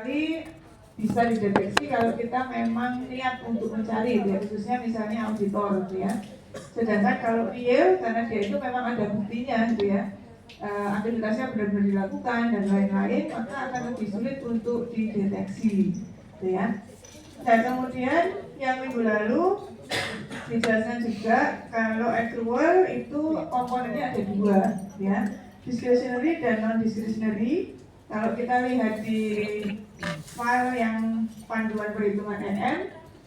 sekali bisa dideteksi kalau kita memang niat untuk mencari, ya, khususnya misalnya auditor, ya. Sedangkan kalau real, karena dia itu memang ada buktinya, gitu ya, aktivitasnya benar-benar dilakukan dan lain-lain, maka akan lebih sulit untuk dideteksi, gitu ya. Dan kemudian yang minggu lalu dijelaskan juga kalau accrual itu komponennya ada dua, ya, discretionary dan non discretionary. Kalau kita lihat di file yang panduan perhitungan NM,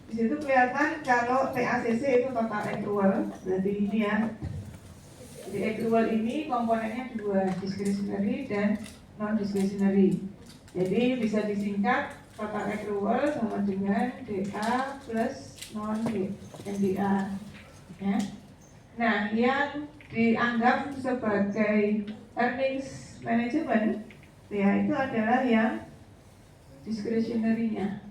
di situ kelihatan kalau TACC itu total accrual, berarti ini ya. Jadi accrual ini komponennya dua, discretionary dan non discretionary. Jadi bisa disingkat total accrual sama dengan DA plus non NDA, ya. Nah, yang dianggap sebagai earnings management, ya, itu adalah yang discretionary-nya,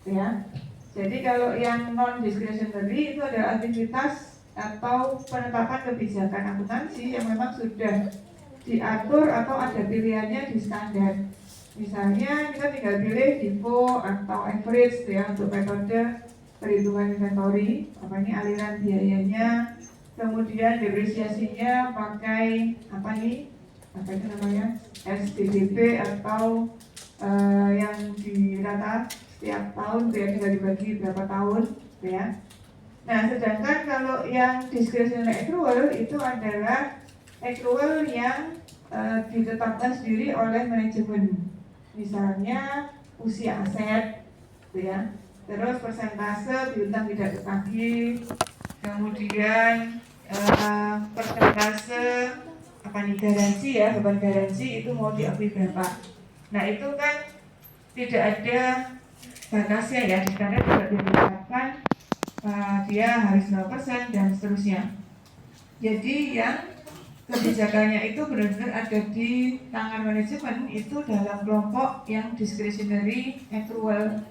ya. Jadi kalau yang non discretionary itu adalah aktivitas atau penetapan kebijakan akuntansi yang memang sudah diatur atau ada pilihannya di standar. Misalnya kita tinggal pilih FIFO atau average, ya, untuk metode perhitungan inventory, apa ini aliran biayanya, kemudian depresiasinya pakai apa ini, apa itu namanya, SDDP atau yang dirata setiap tahun, ya, tinggal dibagi berapa tahun, ya. Nah, sedangkan kalau yang discretionary accrual itu adalah accrual yang ditetapkan sendiri oleh manajemen. Misalnya usia aset, ya, terus persentase piutang tidak ditagih, kemudian persentase apa nih, garansi, ya, beban garansi itu mau diakui berapa. Nah, itu kan tidak ada batasnya, ya, di sana tidak ditetapkan dia harus 0% dan seterusnya. Jadi yang kebijakannya itu benar-benar ada di tangan manajemen, itu dalam kelompok yang discretionary accrual,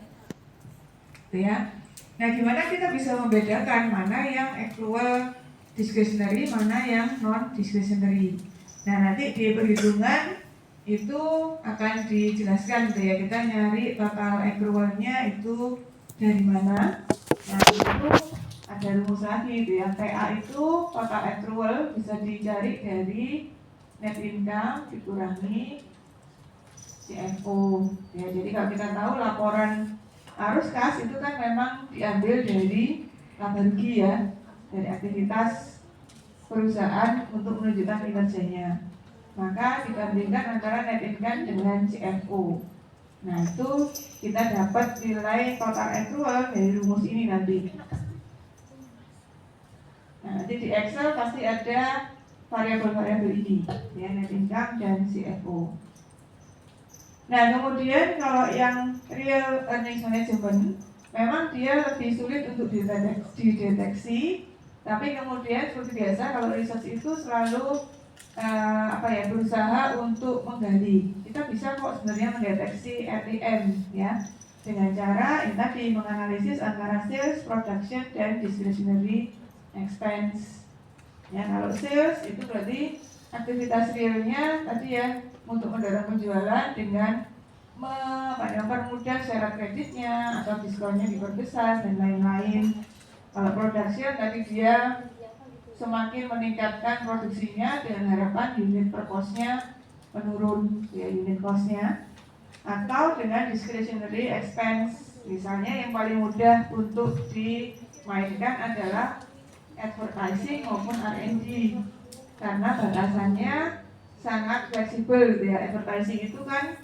ya. Nah, gimana kita bisa membedakan mana yang accrual discretionary, mana yang non discretionary? Nah, nanti di perhitungan itu akan dijelaskan, ya, kita nyari total accrualnya itu dari mana. Nah, itu ada rumus lagi, ya. TA itu total accrual bisa dicari dari net income dikurangi CFO, ya. Jadi kalau kita tahu laporan arus kas itu kan memang diambil dari laba-rugi, ya, dari aktivitas perusahaan untuk menunjukkan kinerjanya. Maka kita bandingkan antara net income dengan CFO. Nah, itu kita dapat nilai total accrual dari rumus ini nanti. Nah, nanti di Excel pasti ada variabel-variabel ini, ya, net income dan CFO. Nah, kemudian kalau yang real earnings management, memang dia lebih sulit untuk dideteksi, tapi kemudian seperti biasa kalau research itu selalu berusaha untuk menggali. Kita bisa kok sebenarnya mendeteksi RTM, ya, dengan cara yang tadi menganalisis antara sales, production, dan discretionary expense. Ya, kalau sales itu berarti aktivitas realnya tadi, ya, untuk mendorong penjualan dengan mempermudah syarat kreditnya atau diskonnya diperbesar dan lain-lain. Kalau production tadi dia semakin meningkatkan produksinya dengan harapan unit per cost-nya menurun, ya, unit cost-nya. Atau dengan discretionary expense, misalnya yang paling mudah untuk dimainkan adalah advertising maupun R&D, karena batasannya sangat fleksibel, ya. Advertising itu kan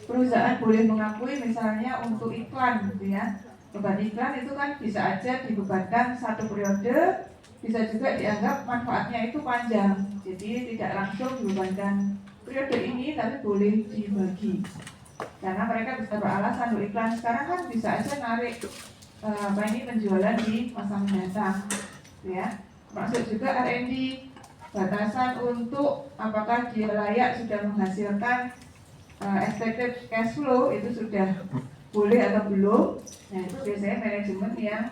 perusahaan boleh mengakui misalnya untuk iklan, gitu ya. Beban iklan itu kan bisa aja dibebankan satu periode, bisa juga dianggap manfaatnya itu panjang, jadi tidak langsung dibebankan periode ini, tapi boleh dibagi. Karena mereka bisa beralasan iklan sekarang kan bisa aja narik penjualan di masa mendatang, ya. Maksud juga R&D, batasan untuk apakah dia layak sudah menghasilkan expected cash flow itu sudah boleh atau belum. Nah, itu biasanya manajemen yang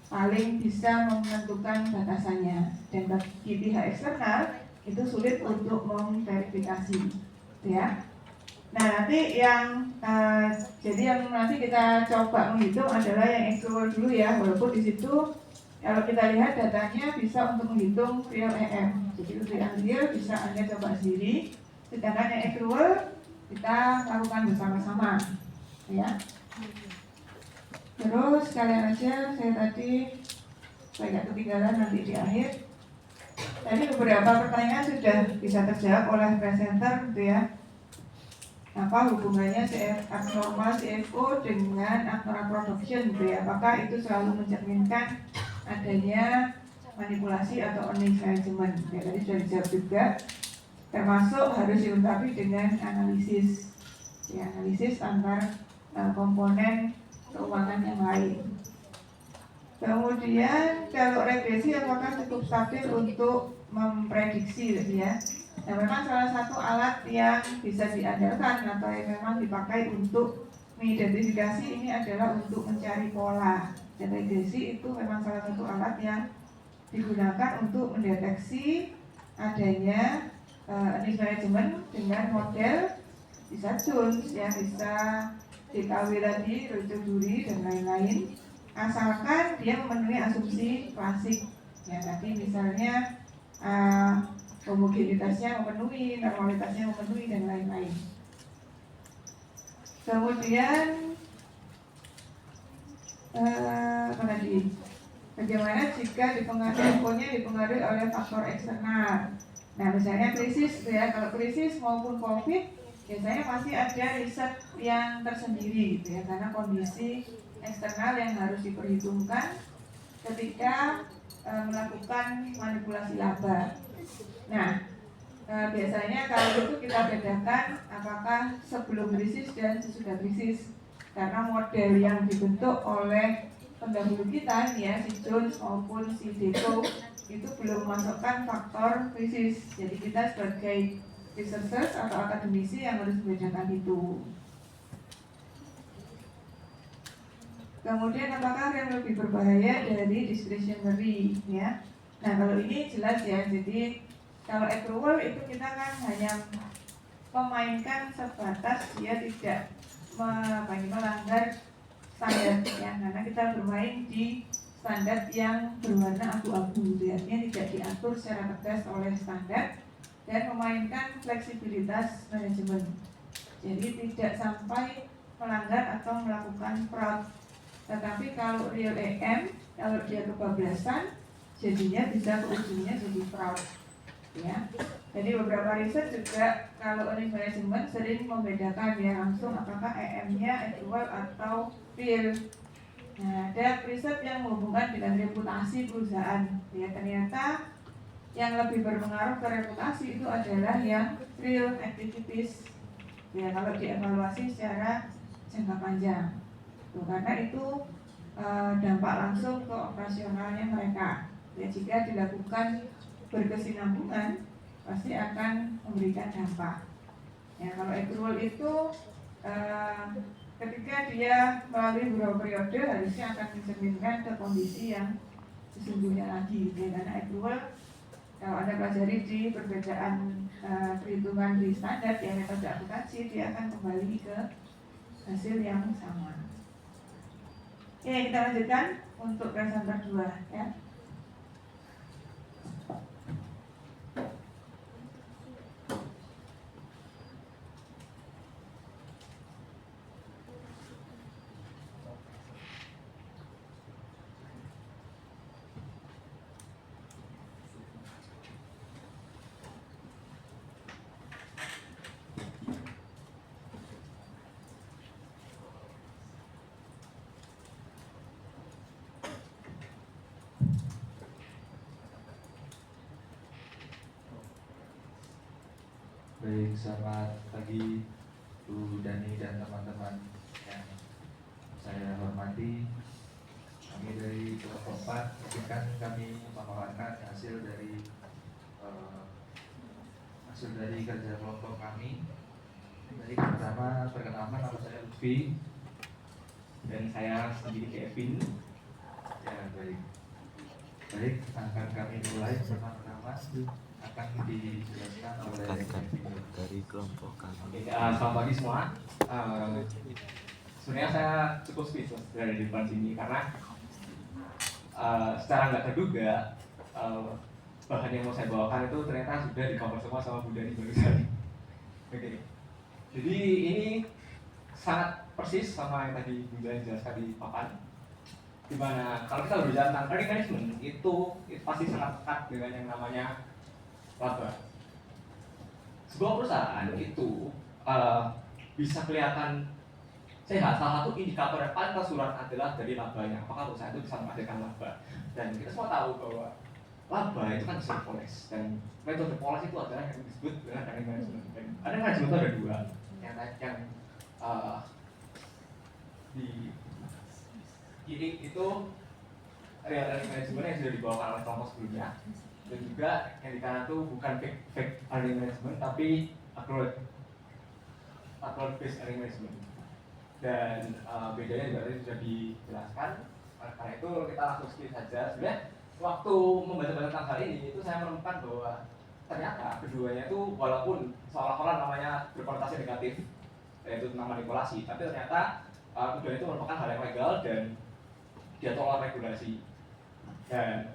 paling bisa menentukan batasannya, dan bagi pihak eksternal itu sulit untuk memverifikasi, ya. Nah nanti jadi yang nanti kita coba menghitung adalah yang accrual dulu ya, walaupun di situ kalau kita lihat datanya bisa untuk menghitung real EM. Jadi untuk yang real bisa Anda coba sendiri, sedangkan yang accrual kita lakukan bersama-sama ya. Terus sekalian aja saya nggak ketinggalan nanti di akhir. Tadi beberapa pertanyaan sudah bisa terjawab oleh presenter gitu ya. Apa hubungannya abnormal CFO dengan abnormal production gitu ya? Apakah itu selalu mencerminkan adanya manipulasi atau earnings management? Ya, tadi sudah dijawab juga. Termasuk harus dilengkapi dengan analisis, ya, analisis antar komponen keuangan yang lain. Kemudian kalau regresi apakah cukup stabil untuk memprediksi gitu ya? Nah memang salah satu alat yang bisa diandalkan atau yang memang dipakai untuk mengidentifikasi ini adalah untuk mencari pola. Dan regresi itu memang salah satu alat yang digunakan untuk mendeteksi adanya earnings management dengan model bisa Jones yang bisa DKW tadi, Rojo Duri dan lain-lain, asalkan dia memenuhi asumsi klasik. Ya tadi misalnya homogenitasnya memenuhi, normalitasnya memenuhi dan lain-lain. Kemudian apa tadi? Bagaimana jika dipengaruhi oleh faktor eksternal? Nah, misalnya krisis, ya. Kalau krisis maupun COVID, biasanya pasti ada riset yang tersendiri, gitu ya, karena kondisi eksternal yang harus diperhitungkan ketika melakukan manipulasi laba. Nah, biasanya kalau itu kita bedakan apakah sebelum krisis dan sesudah krisis, karena model yang dibentuk oleh pendahulu kita ya, si Jones maupun si Deco itu belum memasukkan faktor krisis. Jadi kita sebagai researchers atau akademisi yang harus membedakan itu. Kemudian apakah yang lebih berbahaya dari discretionary ya? Nah kalau ini jelas ya, jadi kalau accrual itu kita kan hanya memainkan sebatas dia tidak melanggar standar ya, karena kita bermain di standar yang berwarna abu-abu, artinya tidak diatur secara tegas oleh standar dan memainkan fleksibilitas manajemen. Jadi tidak sampai melanggar atau melakukan fraud. Tetapi kalau real EM, kalau dia kebablasan, jadinya bisa ke ujungnya jadi fraud. Ya, jadi beberapa riset juga kalau earnings management sering membedakan ya langsung apakah EM-nya actual atau real. Nah, ada riset yang menghubungkan dengan reputasi perusahaan. Ya, ternyata yang lebih berpengaruh ke reputasi itu adalah yang real activities. Ya, kalau dievaluasi secara jangka panjang. Karena itu dampak langsung ke operasionalnya mereka. Ya, jika dilakukan berkesinambungan pasti akan memberikan dampak. Ya, kalau accrual itu ketika dia melalui beberapa periode harusnya akan mencerminkan ke kondisi yang sesungguhnya lagi. Ya, karena accrual kalau Anda pelajari di perbedaan perhitungan di standar yang metode akuntansi, dia akan kembali ke hasil yang sama. Oke, kita lanjutkan untuk presenter 2 ya. Baik, selamat pagi Bu Dani dan teman-teman yang saya hormati. Kami dari kelompok 4 izinkan kami memaparkan hasil dari kerja kelompok kami. Jadi pertama perkenalkan, nama saya Lutfi dan saya sendiri Kevin. Ya baik, akan kami mulai pertama-tama akan dijelaskan oleh dari kelompok kami. Oke, selamat pagi semua. Sebenarnya saya cukup speechless dari di depan sini karena secara nggak terduga bahan yang mau saya bawakan itu ternyata sudah di-cover semua sama Bu Dani barusan. Oke, jadi ini sangat persis sama yang tadi Bu Dani jelaskan di papan. Dimana kalau kita berbicara tentang earning management itu pasti sangat dekat dengan yang namanya laba. Sebuah perusahaan itu bisa kelihatan sehat. Salah satu indikator yang paling tersurat adalah dari labanya. Apakah perusahaan itu bisa menghasilkan laba? Dan kita semua tahu bahwa laba itu kan bisa dipoles, dan metode poles itu adalah yang disebut dengan earning management. Dan earning management itu ada dua, yang di kiri itu real earning management yang sudah dibawakan oleh kelompok sebelumnya, dan juga yang di kanan itu bukan fake earning management tapi accrued based earning management. Dan bedanya juga tadi sudah dijelaskan. Karena itu kita langsung skip saja. Sebenarnya waktu membaca tentang hal ini itu saya menemukan bahwa ternyata keduanya itu walaupun seolah-olah namanya berkonotasi negatif, yaitu tentang manipulasi, tapi ternyata keduanya itu merupakan hal yang legal dan diatur oleh regulasi. Dan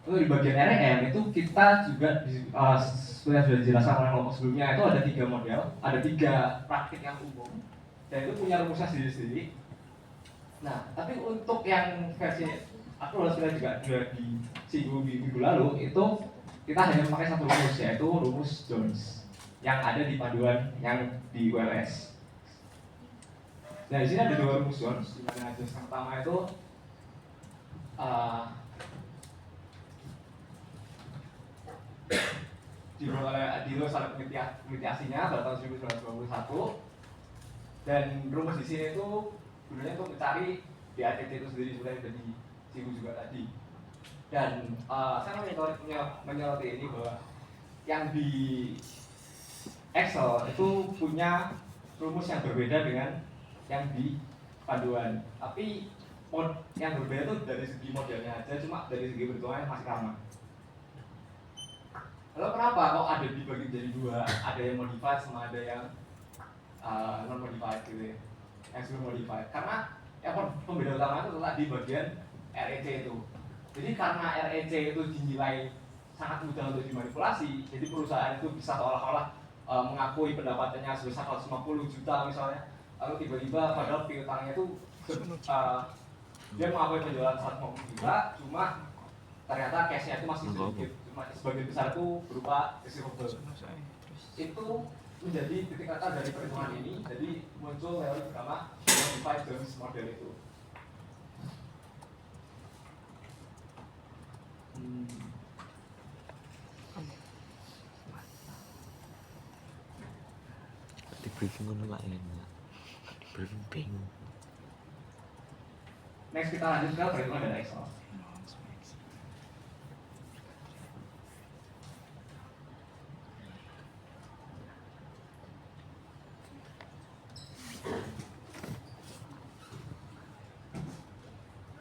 untuk di bagian REM itu kita juga sudah dijelaskan oleh kelompok sebelumnya, itu ada 3 model, ada 3 praktik yang umum, dan itu punya rumusnya sendiri-sendiri. Nah, tapi untuk yang versi aku sudah juga disinggung minggu lalu, itu kita hanya memakai satu rumus, yaitu rumus Jones yang ada di panduan yang di ULS. Nah, di sini ada 2 rumus Jones, di mana Jones yang pertama itu dibuat oleh Adilos oleh peneliti aslinya pada tahun 1921, dan rumus di sini itu gunanya untuk mencari DATT itu sendiri, sebenarnya sudah disinggung juga tadi. Dan saya menyoroti ini bahwa yang di Excel itu punya rumus yang berbeda dengan yang di panduan, tapi yang berbeda itu dari segi modelnya aja, cuma dari segi perhitungannya masih sama. Lalu kenapa kok ada dibagi jadi 2? Ada yang modified sama ada yang non modified gitu ya, yang sebelum modified. Karena yang pembeda utama itu adalah di bagian REC itu. Jadi karena REC itu dinilai sangat mudah untuk dimanipulasi, jadi perusahaan itu bisa seolah-olah mengakui pendapatannya sebesar 150 juta misalnya, lalu tiba-tiba padahal piutangnya itu dia mengakui penjualan 150 juta, cuma ternyata cashnya itu masih sedikit, cuma sebagian besar itu berupa receivable. Itu menjadi titik kata dari perhitungan ini, jadi muncul teori pertama modified Jones model itu. Di briefing dulu lah enak. Di briefing. Next kita lanjut ke perhitungan dari Excel.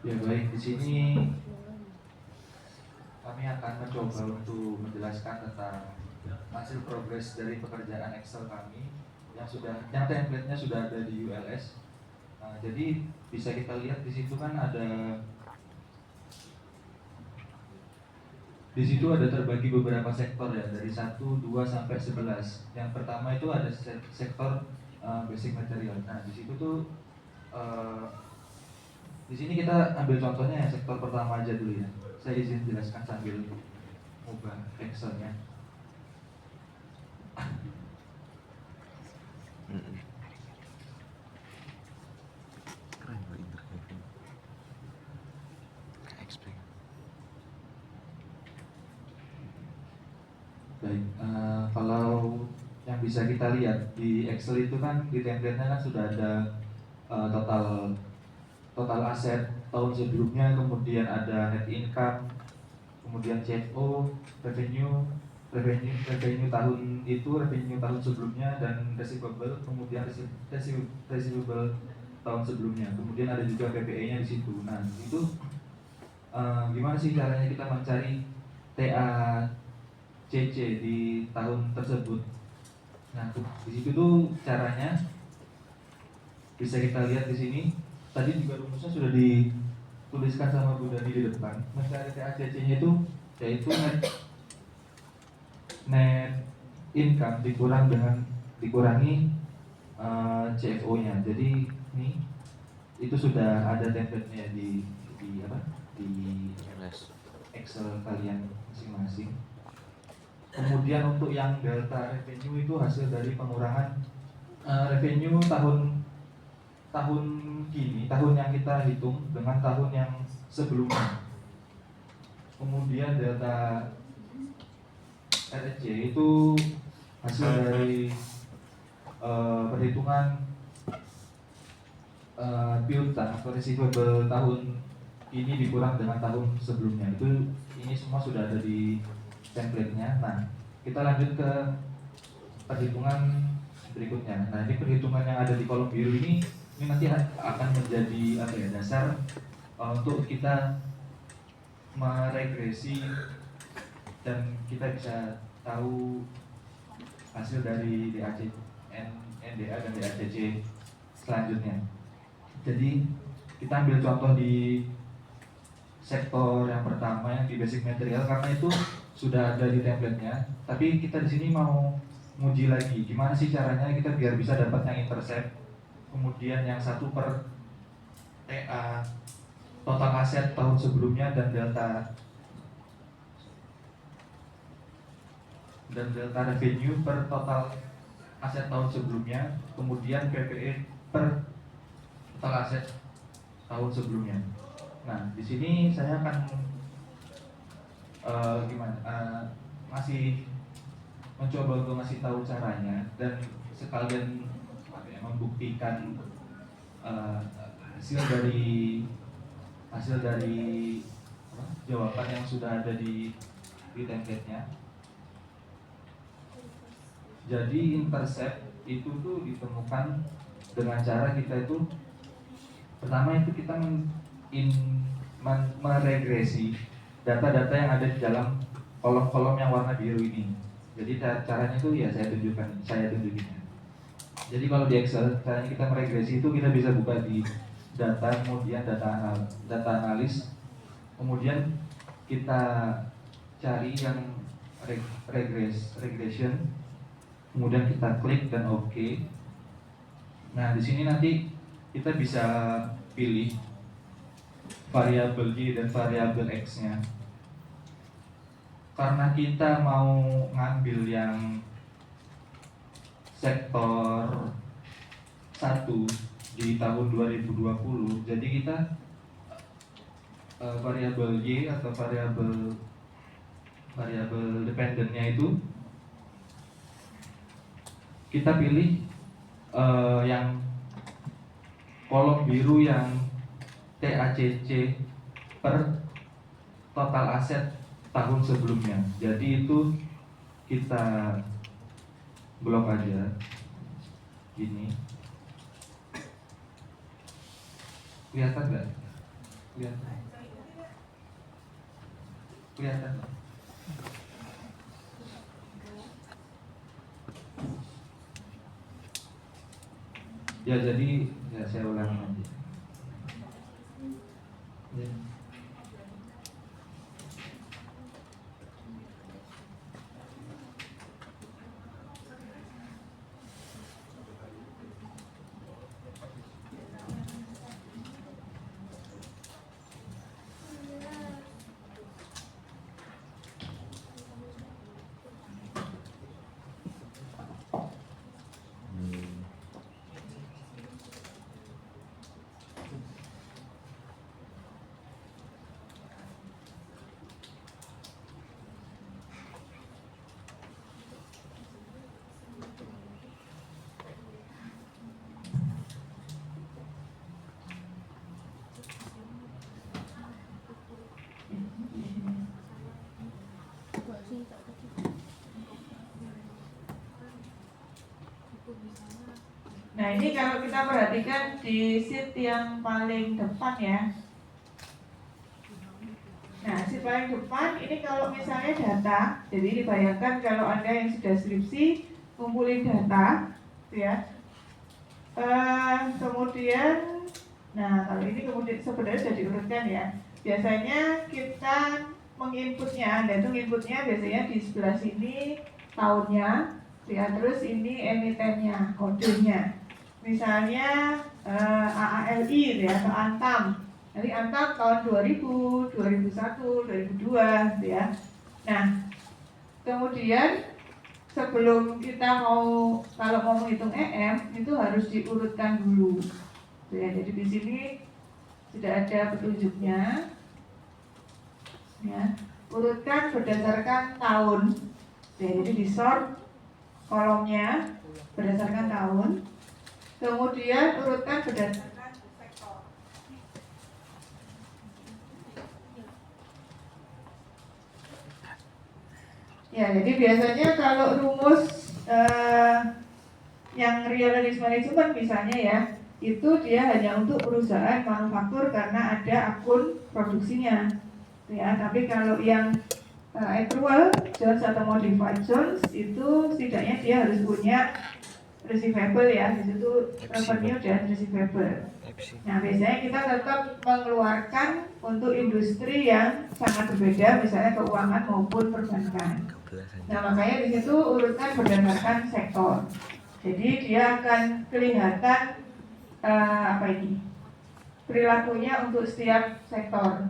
Ya baik, di sini kami akan mencoba untuk menjelaskan tentang hasil progres dari pekerjaan Excel kami yang template-nya sudah ada di ULS. Nah, jadi bisa kita lihat di situ kan di situ ada terbagi beberapa sektor ya, dari 1, 2 sampai 11. Yang pertama itu ada sektor basic material. Nah, di situ tuh di sini kita ambil contohnya ya, sektor pertama aja dulu ya. Saya izin jelaskan sambil mengubah Excel-nya. Keren loh interviewnya. Explain. Baik, kalau yang bisa kita lihat di Excel itu kan di template-nya kan sudah ada total aset tahun sebelumnya, kemudian ada net income, kemudian CFO, revenue, revenue tahun itu, revenue tahun sebelumnya, dan receivable, kemudian receivable tahun sebelumnya, kemudian ada juga PPE-nya di situ. Nah itu gimana sih caranya kita mencari TACC di tahun tersebut? Nah di situ tuh caranya bisa kita lihat di sini. Tadi juga rumusnya sudah dituliskan sama Bu Dani di depan. Mencari TACC-nya itu yaitu net income dikurangi CFO-nya. Jadi ini itu sudah ada template-nya di Yes. Excel kalian masing-masing. Kemudian untuk yang delta revenue itu hasil dari pengurangan revenue tahun kini, tahun yang kita hitung dengan tahun yang sebelumnya. Kemudian delta RSC itu hasil dari perhitungan piutang atau receivable tahun ini dikurang dengan tahun sebelumnya. Itu ini semua sudah ada di template-nya. Nah, kita lanjut ke perhitungan berikutnya. Nah, ini perhitungan yang ada di kolom biru ini nanti akan menjadi dasar untuk kita meregresi dan kita bisa tahu hasil dari DAC, NDA dan DACC selanjutnya. Jadi kita ambil contoh di sektor yang pertama yang di basic material, karena itu sudah ada di template-nya. Tapi kita di sini mau nguji lagi gimana sih caranya kita biar bisa dapat yang intercept, kemudian yang 1 per TA total aset tahun sebelumnya dan delta revenue per total aset tahun sebelumnya, kemudian PPE per total aset tahun sebelumnya. Nah, di sini saya akan masih mencoba untuk ngasih tahu caranya dan sekalian membuktikan hasil dari jawaban yang sudah ada di template-nya. Jadi intercept itu tuh ditemukan dengan cara kita itu pertama itu kita meregresi data-data yang ada di dalam kolom-kolom yang warna biru ini. Jadi caranya itu ya saya tunjukin. Jadi kalau di Excel caranya kita meregresi itu kita bisa buka di data, kemudian data analis, kemudian kita cari yang regression, kemudian kita klik dan oke. Nah di sini nanti kita bisa pilih variabel Y dan variabel X-nya. Karena kita mau ngambil yang sektor 1 di tahun 2020, jadi kita variabel Y atau variabel dependennya itu kita pilih yang kolom biru yang TACC per total aset tahun sebelumnya. Jadi itu kita blok aja gini. Kelihatan nggak? Kelihatan. Ya jadi ya saya ulangi nanti. Ya. Nah ini kalau kita perhatikan di sheet yang paling depan ya. Nah sheet paling depan ini kalau misalnya data, jadi dibayangkan kalau Anda yang sudah skripsi kumpulin data, gitu ya. Kemudian, nah kalau ini kemudian sebenarnya sudah diurutkan ya. Biasanya kita menginputnya, Anda itu inputnya biasanya di sebelah sini tahunnya, ya terus ini emitennya, kodenya. Misalnya AALI gitu ya, atau Antam. Nanti Antam tahun 2000, 2001, 2002 gitu ya. Nah, kemudian sebelum kita kalau mau menghitung EM itu harus diurutkan dulu. Ya, jadi di sini sudah ada petunjuknya. Ya, urutkan berdasarkan tahun. Ya, jadi di sort kolomnya berdasarkan tahun. Kemudian urutkan berdasarkan sektor. Ya, jadi biasanya kalau rumus yang real risk management misalnya ya, itu dia hanya untuk perusahaan manufaktur karena ada akun produksinya. Ya, tapi kalau yang accrual zones atau modified zones itu setidaknya dia harus punya receivable ya, di situ revenue dan receivable. Nah biasanya kita tetap mengeluarkan untuk industri yang sangat berbeda, misalnya keuangan maupun perbankan. Nah makanya di situ urutkan berdasarkan sektor. Jadi dia akan kelihatan perilakunya untuk setiap sektor.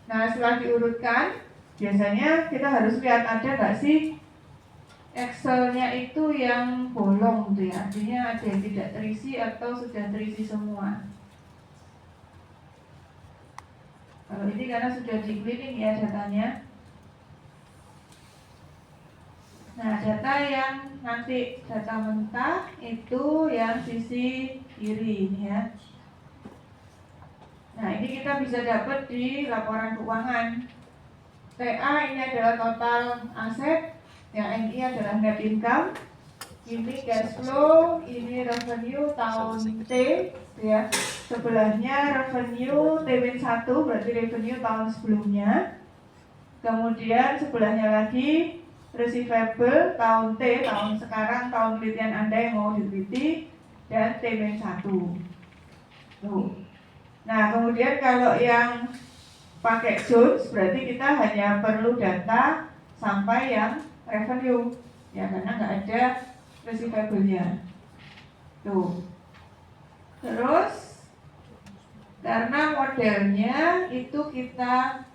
Nah setelah diurutkan, biasanya kita harus lihat ada nggak sih Excel-nya itu yang bolong gitu ya, artinya ada yang tidak terisi atau sudah terisi semua. Kalau ini karena sudah di cleaning ya datanya. Nah data yang nanti data mentah itu yang sisi kiri ini ya. Nah ini kita bisa dapat di laporan keuangan. TA ini adalah total aset, yang NI adalah net income, ini cash flow, ini revenue tahun T, ya. Sebelahnya revenue T-1 berarti revenue tahun sebelumnya. Kemudian sebelahnya lagi receivable tahun T, tahun sekarang, tahun penelitian Anda yang mau diteliti, dan T-1. Tuh. Nah, kemudian kalau yang pakai zones berarti kita hanya perlu data sampai yang revenue ya, karena nggak ada receivable-nya. Tuh. Terus karena modelnya itu kita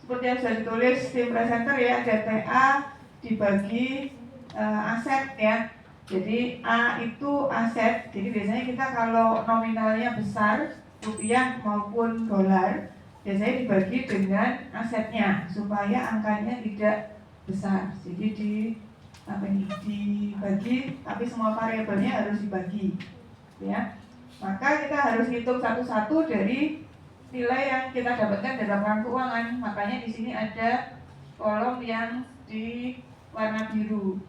seperti yang sudah ditulis tim presenter ya, ada TA dibagi aset ya. Jadi A itu aset. Jadi biasanya kita kalau nominalnya besar rupiah maupun dolar, biasanya dibagi dengan asetnya supaya angkanya tidak besar. Jadi dibagi, tapi semua variabelnya harus dibagi, ya. Maka kita harus hitung satu-satu dari nilai yang kita dapatkan dari laporan keuangan. Makanya di sini ada kolom yang di warna biru.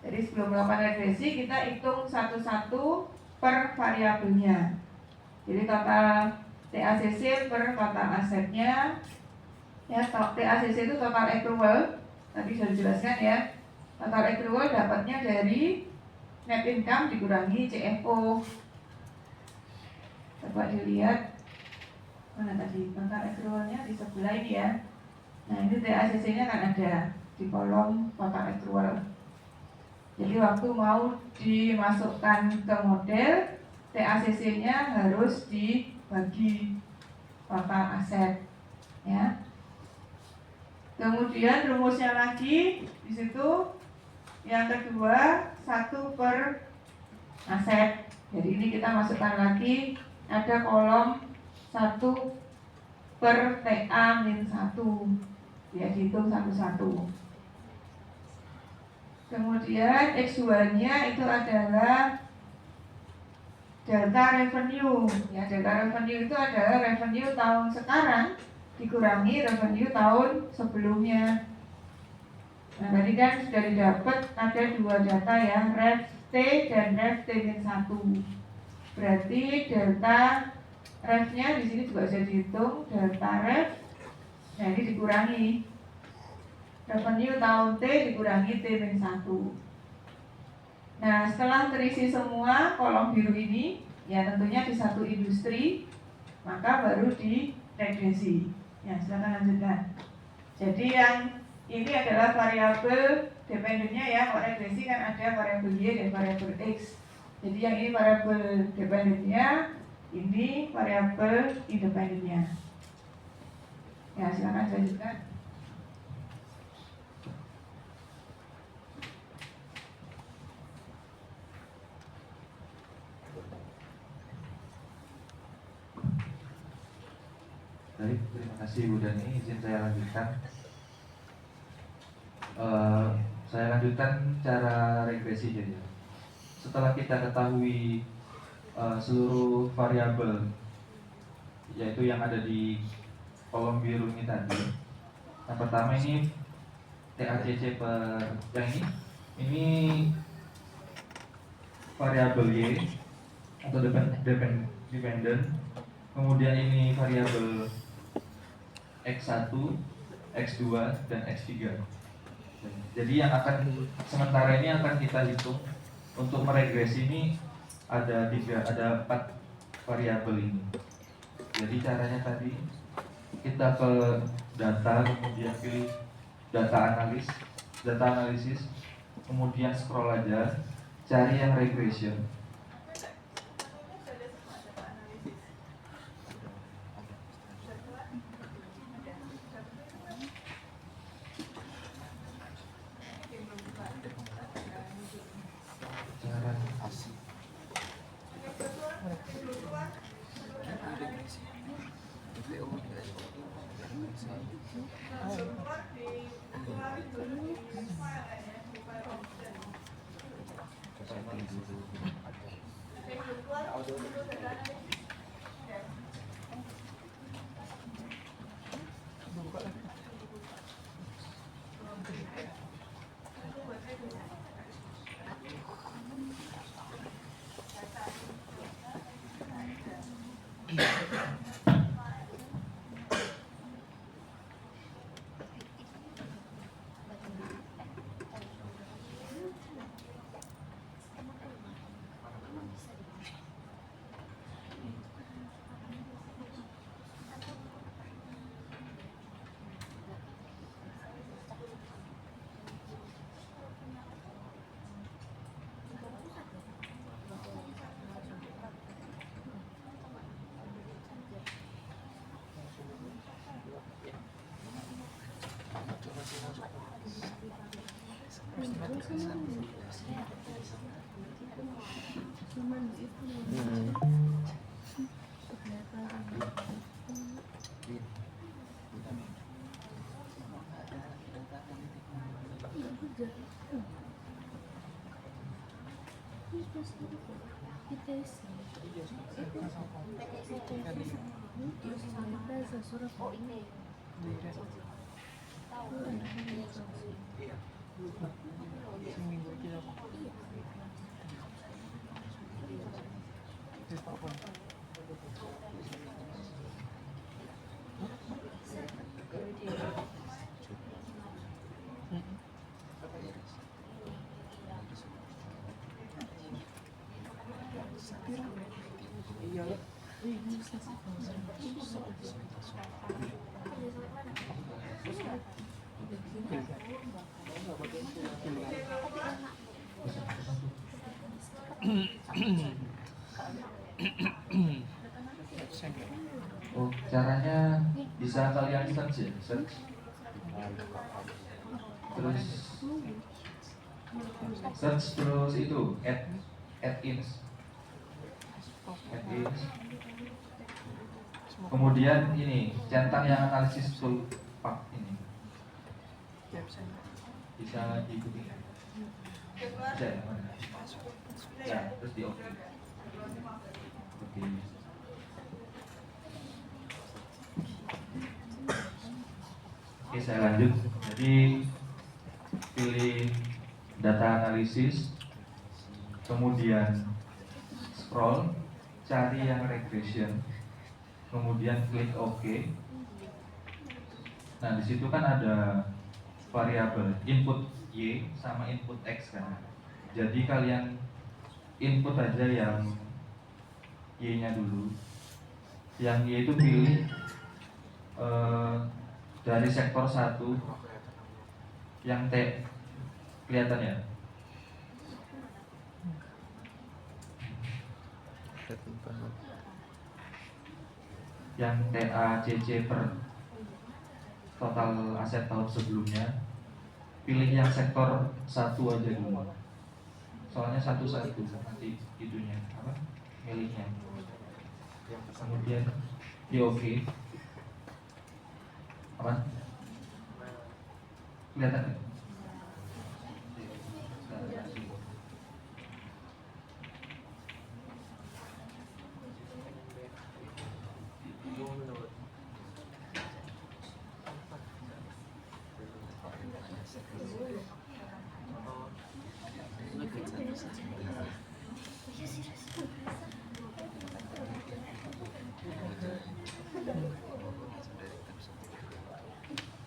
Jadi sebelum melakukan regresi kita hitung satu-satu per variabelnya. Jadi total TACC per total asetnya, ya. TACC itu total accrual. Tadi sudah dijelaskan ya, total accrual dapatnya dari net income dikurangi CFO. Coba dilihat mana tadi total accrualnya di sebelah ini ya. Nah ini TACC nya kan ada di kolom total accrual. Jadi waktu mau dimasukkan ke model, TACC nya harus dibagi total aset, ya. Kemudian rumusnya lagi di situ yang kedua 1 per aset. Jadi ini kita masukkan lagi, ada kolom 1 per TA-1, ya dihitung satu-satu. Kemudian X2-nya itu adalah delta revenue. Ya, delta revenue itu adalah revenue tahun sekarang dikurangi revenue tahun sebelumnya. Nah, tadi kan sudah didapat ada 2 data ya, rev T dan ref T-1. Berarti delta refnya di sini juga bisa dihitung, delta ref. Nah ini dikurangi revenue tahun T dikurangi T-1. Nah setelah terisi semua kolom biru ini, ya tentunya di satu industri, maka baru diregresi. Ya silakan lanjutkan. Jadi yang ini adalah variabel dependennya ya, kalau regresi kan ada variabel Y dan variabel X. Jadi yang ini variabel dependennya, ini variabel independennya. Ya silakan lanjutkan. Baik, terima kasih Bu Dani. Izin saya lanjutkan. Saya lanjutkan cara regresi jadi. Setelah kita ketahui seluruh variabel, yaitu yang ada di kolom biru ini tadi. Yang pertama ini TACC per yang ini variabel Y atau dependent. Kemudian ini variabel X1, X2, dan X3. Jadi yang akan sementara ini akan kita hitung untuk meregresi ini ada 4 variabel ini. Jadi caranya tadi kita ke data, kemudian pilih data analisis, kemudian scroll aja, cari yang regression. Oh, caranya bisa kalian search ya, search. Terus itu add ins. Kemudian ini centang yang analisis tool pak ini bisa diikuti. Bisa ya, mana? Ya, terus di oke. Oke, saya lanjut. Jadi pilih data analisis, kemudian scroll, cari yang regression, kemudian klik OK. Nah, di situ kan ada variabel input Y sama input X kan. Jadi kalian input aja yang Y-nya dulu. Yang Y itu pilih dari sektor 1 yang T, kelihatan ya? Yang TACC per total aset tahun sebelumnya, pilih yang sektor 1 aja dulu. Soalnya satu-satu nanti itunya apa? Miliknya. Kemudian di OK. Apa? Kelihatan nggak?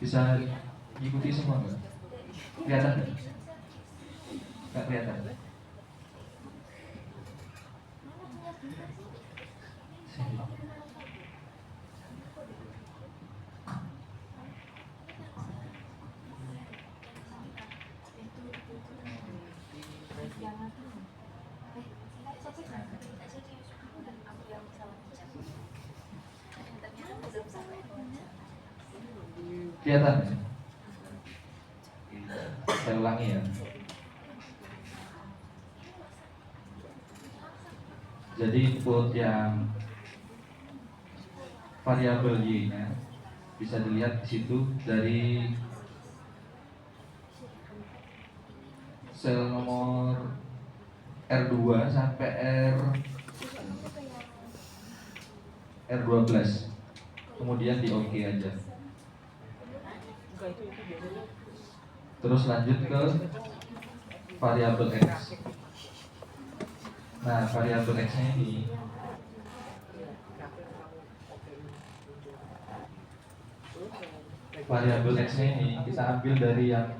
Bisa diikuti semua nggak? Kelihatan nggak? Nggak kelihatan. Sini. Kelihatan ya? Saya ulangi ya. Jadi input yang variabel Y-nya bisa dilihat di situ dari sel nomor R2 sampai R12. Kemudian di OK aja. Terus lanjut ke variabel X. Nah, variabel X-nya ini kita ambil dari yang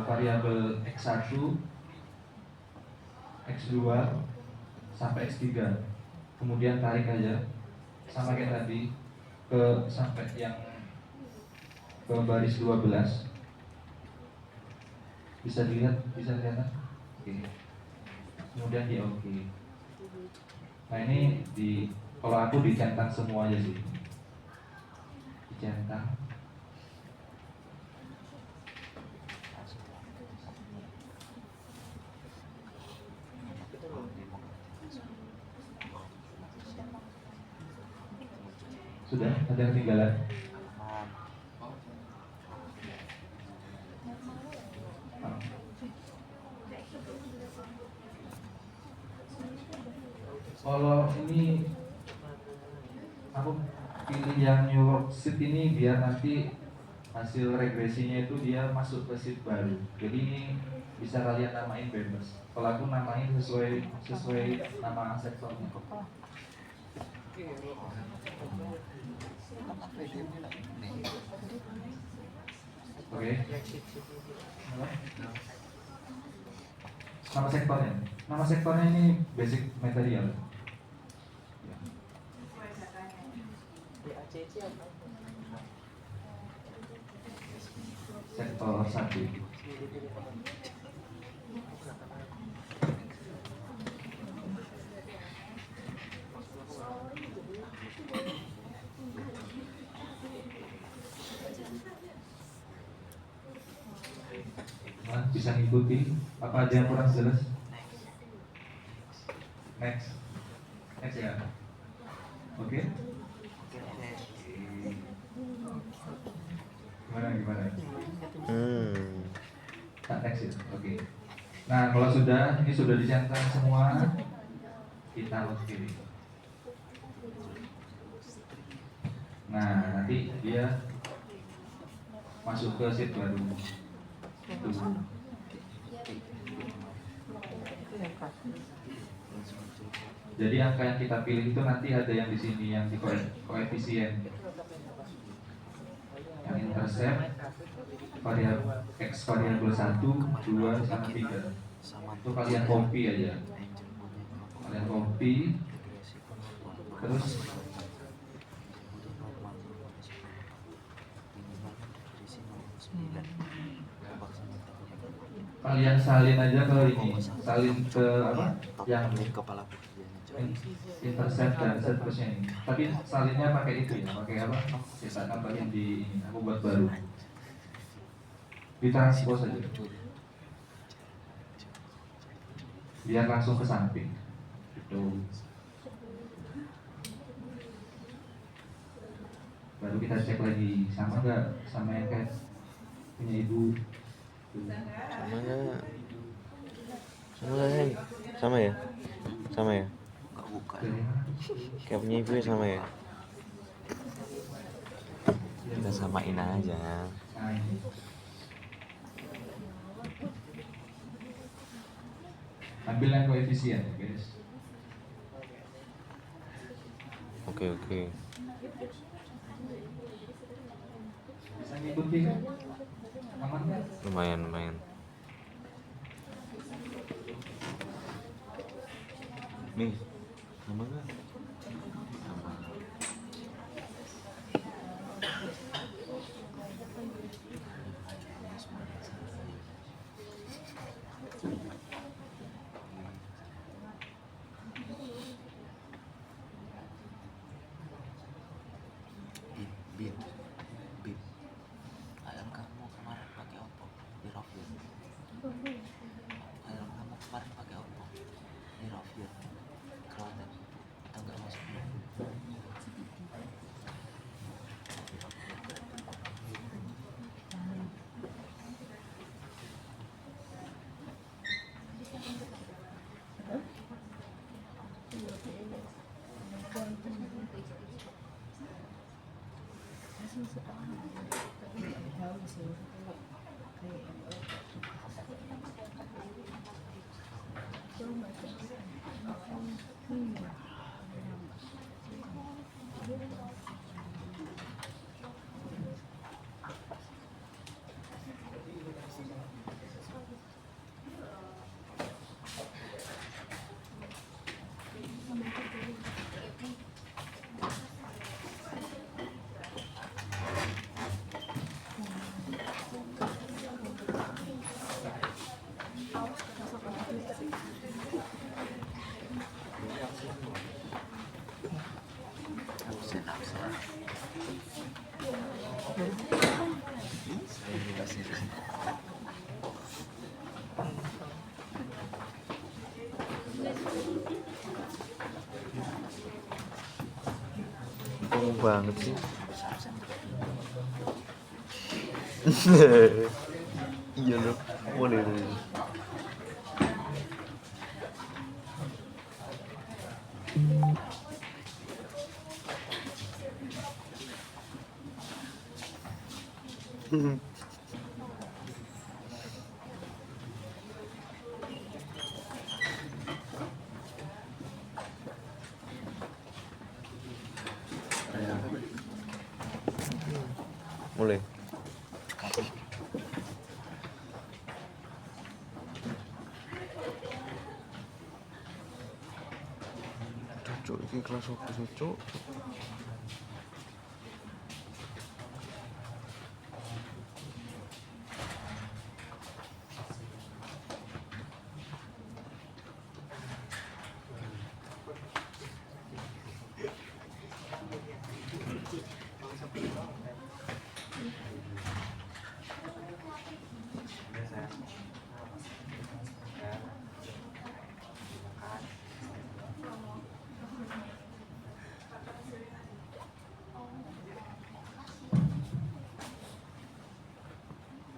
variabel X1, X2 sampai X3. Kemudian tarik aja sama kayak tadi ke sampai yang ke baris 12. Bisa dilihat, bisa kelihatan? Oke. Kemudian di OK. Nah, ini kalau aku dicentang semua aja sih. Dicentang. Sudah, ada yang ketinggalan? Kalau ini aku pilih yang New Worksheet ini biar nanti hasil regresinya itu dia masuk ke sheet baru. Jadi ini bisa kalian namain bebas. Kalau aku namain sesuai nama sektornya. Oke. Nama sektornya ini basic material. Sektor 1. Bisa ngikuti apa ada yang kurang jelas? Next ya. Oke. Gimana? Next ya. Oke. Nah, kalau ini sudah dicentang semua, kita oke. Nah, nanti dia masuk ke sheet baru. Tuh. Jadi angka yang kita pilih itu nanti ada yang di sini yang di koefisien, yang intercept, variabel x variabel 1, 2, sama 3. Itu kalian copy aja. Kalian copy, terus kalian salin aja ke ini, salin ke apa? Yang kepala intercept dan seterusnya ini. Tapi salinnya pakai itu ya, pakai apa? Kita tambahin di ini, aku buat baru. Ditranspose aja. Biar langsung ke samping. Gitu. Baru kita cek lagi, sama nggak sama yang kayak punya ibu? sama nggak? Sama ya? Sama ya? Nggak buka. Kayak punya ibu ya, sama ya? Kita samain aja. Nah, ini. Ambil yang koefisien ya guys. Oke. Bisa ngikuti kan? Aman kan? Lumayan. Nih, sama nggak? Sama. Bin. Ayam kamu kemarin pakai Oppo di Rofir. Ayam kamu kemarin pakai Oppo di Rofir. Kelihatan atau nggak masuk? Ngomong banget sih. Iya loh, boleh. Mulai. Cocok ini kelas apa cocok?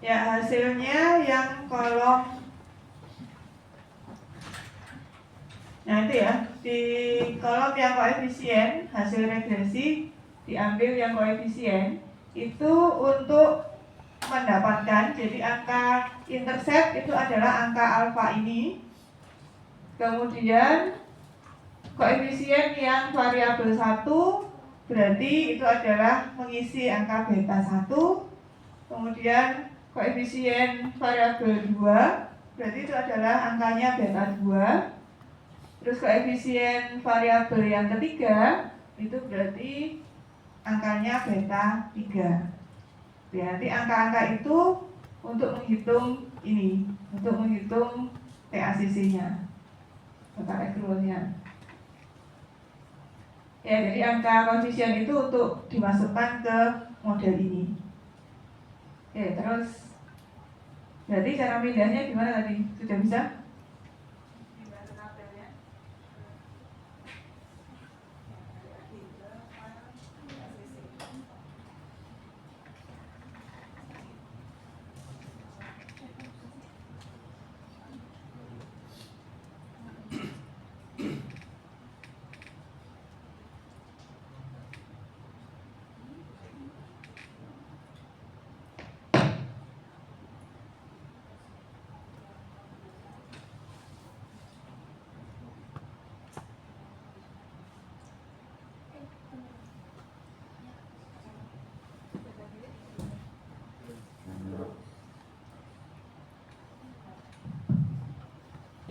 Ya, hasilnya yang kolom, nah itu ya, di kolom yang koefisien hasil regresi diambil yang koefisien itu untuk mendapatkan, jadi angka intercept itu adalah angka alfa ini, Kemudian koefisien yang variabel 1 berarti itu adalah mengisi angka beta 1. Kemudian koefisien variabel 2 berarti itu adalah angkanya beta 2. Terus koefisien variabel yang ketiga itu berarti angkanya beta 3. Berarti angka-angka itu untuk menghitung ini, untuk menghitung TACC-nya, total accrual-nya. Ya, jadi angka koefisien itu untuk dimasukkan ke model ini. Oke, terus berarti cara pindahnya gimana tadi? Sudah bisa?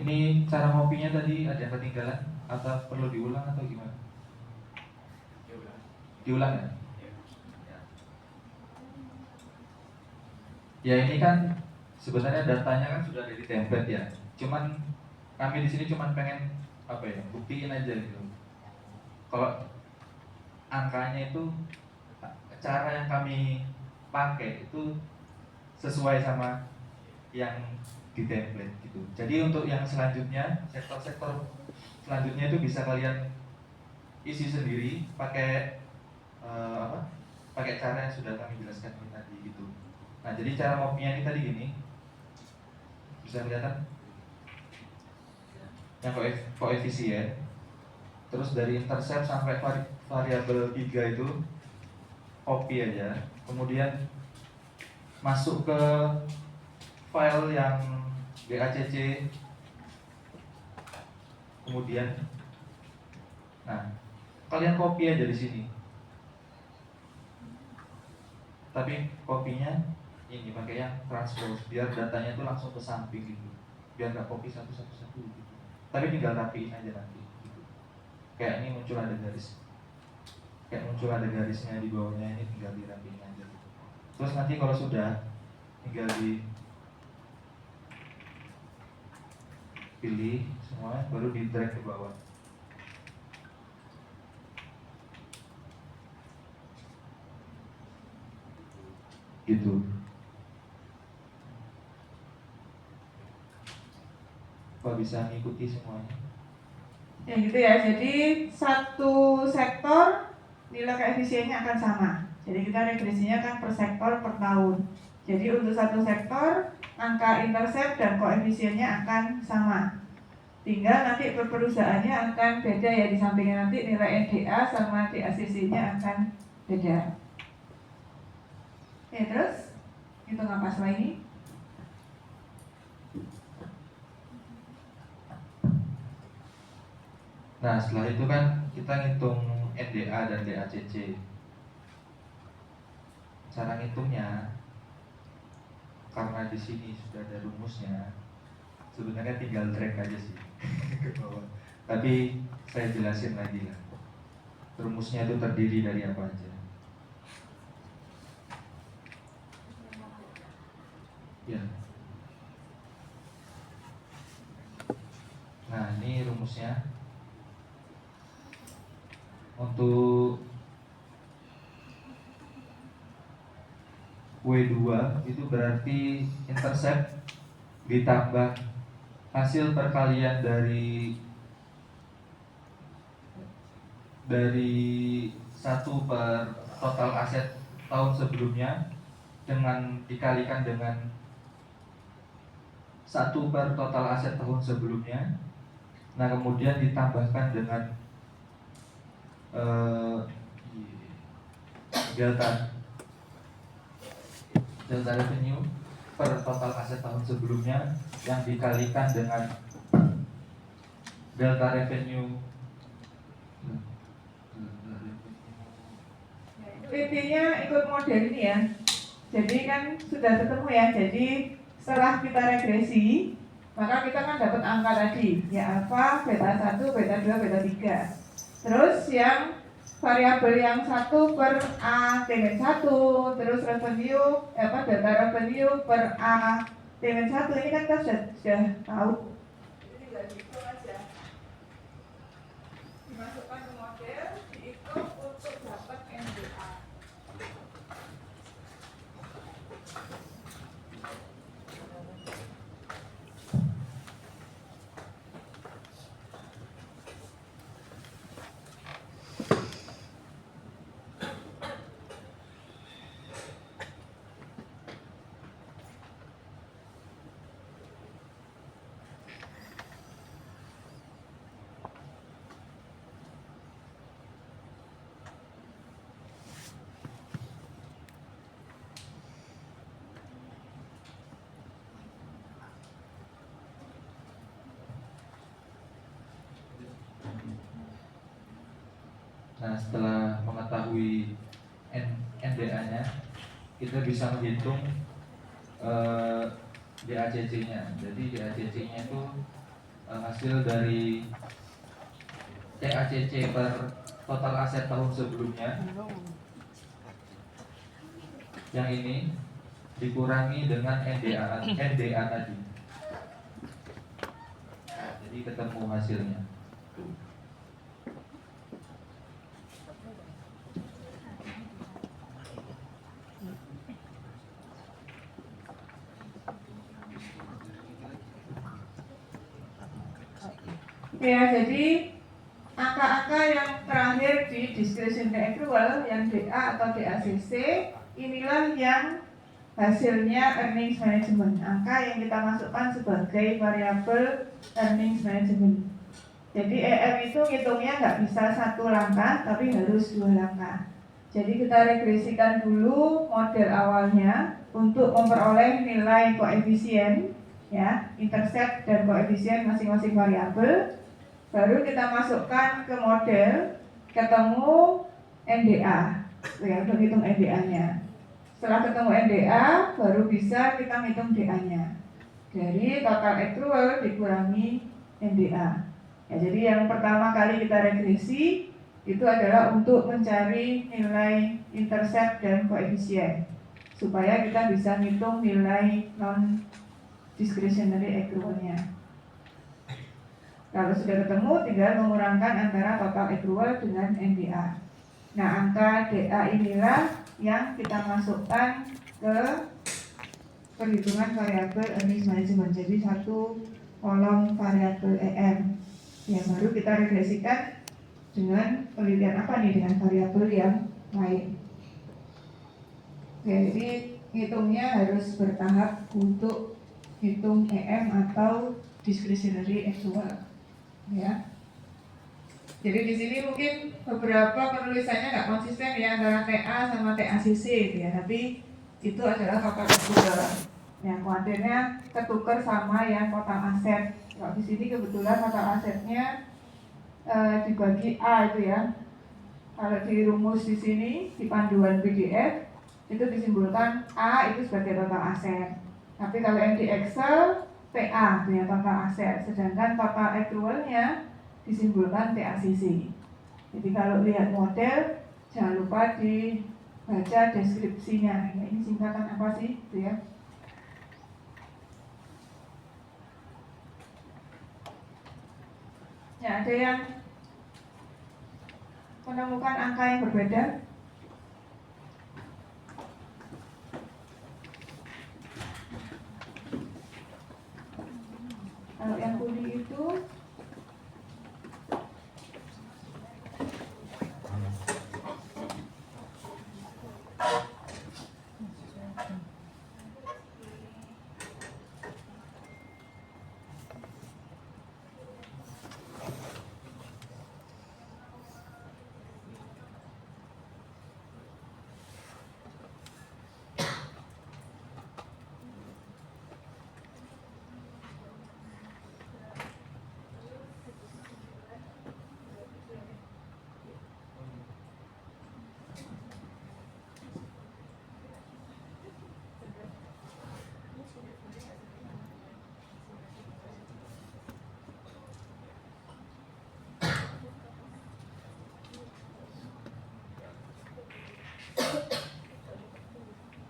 Ini cara ngopinya tadi ada yang ketinggalan atau perlu diulang atau gimana? Diulang ya? Ya ini kan sebenarnya datanya kan sudah ada di template ya. Cuman kami di sini cuman pengen apa ya? Buktiin aja gitu. Kalau angkanya itu cara yang kami pakai itu sesuai sama yang di template gitu. Jadi untuk yang selanjutnya, sektor-sektor selanjutnya itu bisa kalian isi sendiri pakai pakai cara yang sudah kami jelaskan ini tadi gitu. Nah, jadi cara ngopinya ini tadi gini. Bisa kelihatan? Yang koefisien. Terus dari intercept sampai variabel 3 itu copy aja. Kemudian masuk ke file yang DACC. Kemudian kalian copy aja di sini. Tapi kopinya ini pakai yang transpose biar datanya itu langsung ke samping gitu. Biar nggak copy satu-satu gitu. Tapi tinggal rapiin aja nanti gitu. Kayak ini muncul ada garis. Kayak muncul ada garisnya di bawahnya, ini tinggal dirapiin aja gitu. Terus nanti kalau sudah tinggal pilih semua, baru di drag ke bawah. Gitu. Pak bisa mengikuti semuanya? Ya gitu ya. Jadi satu sektor nilai koefisiennya akan sama. Jadi kita regresinya kan per sektor per tahun. Jadi untuk satu sektor angka intercept dan koefisiennya akan sama. Tinggal nanti per perusahaannya akan beda ya, di sampingnya nanti nilai NDA sama DACC-nya akan beda. Ya terus hitung apa setelah ini? Nah setelah itu kan kita ngitung NDA dan DACC. Cara ngitungnya, karena di sini sudah ada rumusnya, sebenarnya tinggal drag aja sih ke bawah. Tapi saya jelasin lagi lah. Rumusnya itu terdiri dari apa aja. Ya. Nah ini rumusnya. Untuk W2 itu berarti intercept ditambah hasil perkalian dari 1 per total aset tahun sebelumnya dengan dikalikan dengan 1 per total aset tahun sebelumnya. Nah kemudian ditambahkan dengan delta revenue per total aset tahun sebelumnya yang dikalikan dengan delta revenue. Intinya ikut model ini ya. Jadi kan sudah ketemu ya. Jadi setelah kita regresi, maka kita kan dapat angka tadi, ya alfa, beta 1, beta 2, beta 3. Terus yang variabel yang 1 per A T-1, terus revenue, delta revenue per A T-1, ini kan kita sudah tahu. Ini tinggal dihitung aja. Dimasukkan ke model, dihitung untuk dapat NDA. Nah, setelah mengetahui NDA-nya, kita bisa menghitung DACC-nya. Jadi DACC-nya itu hasil dari TACC per total aset tahun sebelumnya. Yang ini dikurangi dengan NDA tadi. Jadi ketemu hasilnya. Ya, jadi angka-angka yang terakhir di discretionary accrual yang DA atau DACC, inilah yang hasilnya earnings management, angka yang kita masukkan sebagai variabel earnings management. Jadi EM itu ngitungnya nggak bisa satu langkah, tapi harus 2 langkah. Jadi kita regresikan dulu model awalnya untuk memperoleh nilai koefisien, ya, intercept dan koefisien masing-masing variabel. Baru kita masukkan ke model, ketemu NDA, ya, untuk hitung NDA-nya. Setelah ketemu NDA, baru bisa kita hitung DA-nya. Dari total accrual dikurangi NDA. Ya, jadi yang pertama kali kita regresi itu adalah untuk mencari nilai intercept dan koefisien, supaya kita bisa hitung nilai non discretionary accrual-nya. Kalau sudah ketemu, tinggal mengurangkan antara total accrual dengan NDA. Nah, angka DA inilah yang kita masukkan ke perhitungan variabel earnings management. Jadi satu kolom variabel EM. Ya, baru kita regresikan dengan penelitian apa nih, dengan variabel yang lain. Jadi hitungnya harus bertahap untuk hitung EM atau discretionary accrual. Ya, jadi di sini mungkin beberapa penulisannya nggak konsisten ya antara TA sama TACC gitu ya, tapi itu adalah total accrual. Ya, kuantitasnya ketukar sama yang total aset. Kalau di sini kebetulan total asetnya dibagi A itu ya. Kalau di rumus di sini di panduan PDF itu disimbolkan A itu sebagai total aset. Tapi kalau yang di Excel TA itu ya total aset, sedangkan total accrualnya disimbolkan TACC. Jadi kalau lihat model jangan lupa dibaca deskripsinya. Ya, ini singkatan apa sih itu ya? Ya, ada yang menemukan angka yang berbeda? Kalau yang kuning itu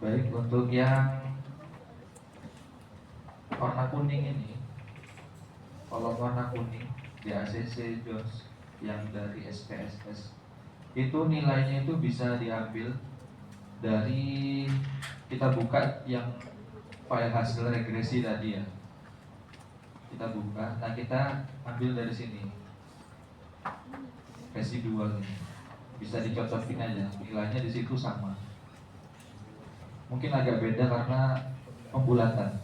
Baik, untuk yang warna kuning ini, kolom warna kuning di ACC Jones yang dari SPSS itu nilainya itu bisa diambil dari, kita buka yang file hasil regresi tadi ya, kita buka, nah kita ambil dari sini residual ini, bisa dicocokin aja, nilainya di situ sama. Mungkin agak beda karena pembulatan.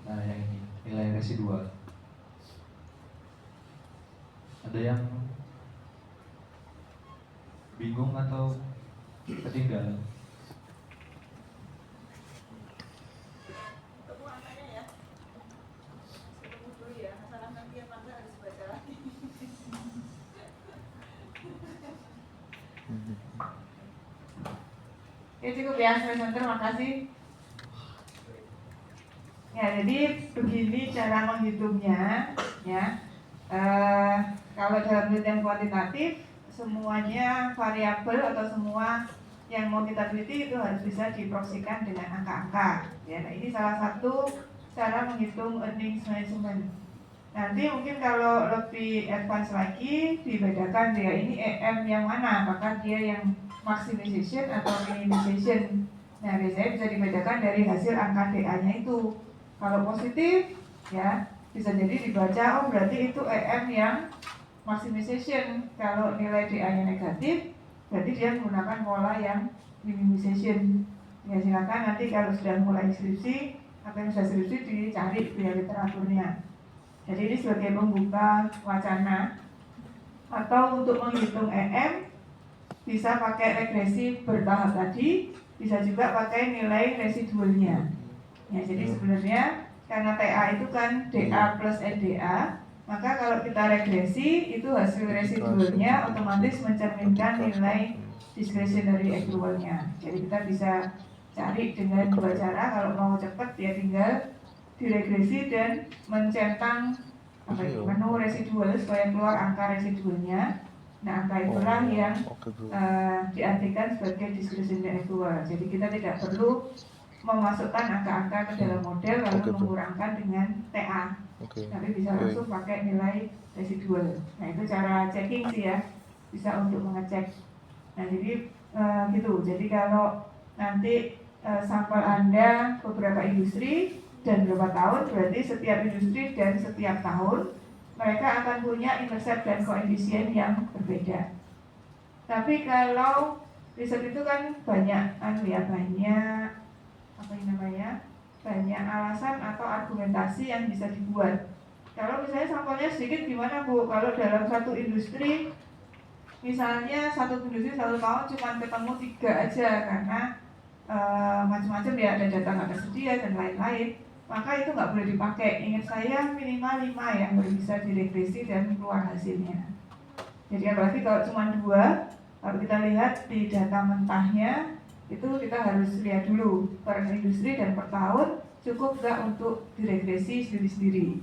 Nah yang ini nilai residual. Ada yang bingung atau ketinggalan? Ya cukup ya, presenter, makasih. Ya, jadi begini cara menghitungnya, ya. Kalau dalam penelitian kuantitatif, semuanya variabel atau semua yang mau kita teliti itu harus bisa diproksikan dengan angka-angka. Ya, nah ini salah satu cara menghitung earnings management. Nanti mungkin kalau lebih advance lagi dibedakan dia ini EM yang mana, apakah dia yang maximization atau minimization. Nah biasanya bisa dibedakan dari hasil angka DA-nya itu. Kalau positif ya bisa jadi dibaca oh berarti itu EM yang maximization. Kalau nilai DA-nya negatif berarti dia menggunakan pola yang minimization. Ya silakan nanti kalau sudah mulai skripsi atau yang sudah skripsi dicari via literaturnya. Jadi ini sebagai pembuka wacana. Atau untuk menghitung EM bisa pakai regresi bertahap tadi, bisa juga pakai nilai residualnya. Ya, jadi sebenarnya karena TA itu kan DA plus NDA, maka kalau kita regresi itu hasil residualnya otomatis mencerminkan nilai discretionary accrualnya. Jadi kita bisa cari dengan dua cara. Kalau mau cepat ya tinggal diregresi dan mencentang menu residual supaya keluar angka residualnya. Nah angka itulah yang diartikan sebagai discretionary accrual. Jadi kita tidak perlu memasukkan angka-angka ke dalam model lalu mengurangkan dengan TA, tapi bisa langsung pakai nilai residual. Nah itu cara checking sih ya, bisa untuk mengecek. Nah jadi gitu. Jadi kalau nanti sampel Anda beberapa industri dan berapa tahun, berarti setiap industri dan setiap tahun mereka akan punya intercept dan koefisien yang berbeda. Tapi kalau riset itu kan banyak banyak alasan atau argumentasi yang bisa dibuat. Kalau misalnya sampelnya sedikit gimana Bu? Kalau dalam satu industri, misalnya satu industri 1 tahun cuma ketemu 3 aja karena macam-macam ya, ada data nggak tersedia dan lain-lain, maka itu nggak boleh dipakai. Ingat saya minimal 5 yang baru bisa diregresi dan keluar hasilnya. Jadi apalagi kalau cuma 2, kalau kita lihat di data mentahnya itu kita harus lihat dulu per industri dan per tahun cukup nggak untuk diregresi sendiri-sendiri.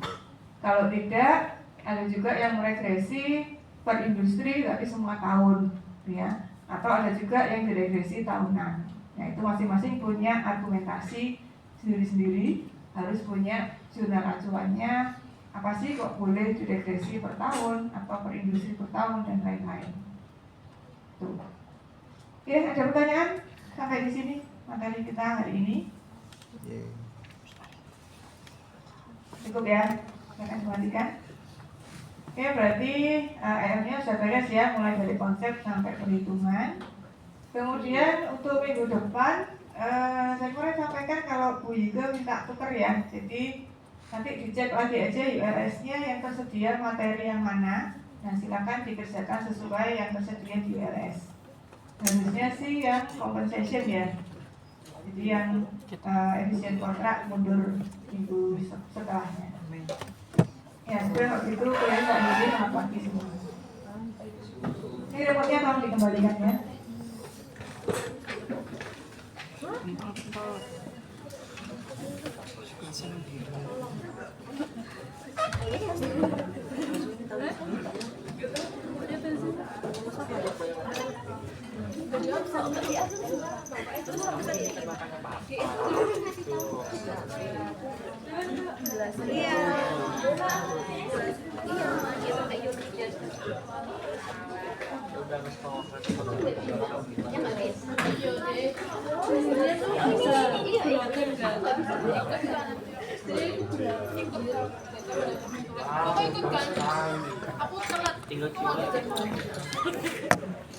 Kalau tidak, ada juga yang meregresi per industri tapi semua tahun, ya. Atau ada juga yang diregresi tahunan. Nah itu masing-masing punya argumentasi sendiri-sendiri, harus punya jurnal acuannya. Apa sih kok boleh diregresi per tahun atau per industri per tahun dan lain-lain. Tuh. Oke, ada pertanyaan? Sampai di sini materi kita hari ini. Cukup ya, silakan perhatikan. Oke, berarti EM-nya sudah beres ya, mulai dari konsep sampai perhitungan. Kemudian untuk minggu depan, saya kemarin sampaikan kalau Bu Yige minta tuker ya. Jadi nanti dicek lagi aja URS-nya yang tersedia materi yang mana. Nah silakan dikerjakan sesuai yang tersedia di URS. Harusnya sih yang compensation ya. Jadi yang efisien kontrak mundur minggu setelahnya. Ya, sebenarnya waktu itu kalian nggak jadi sama pagi semua. Oke, Ini remote-nya tolong dikembalikan ya. Aku ikut kan? Aku telat.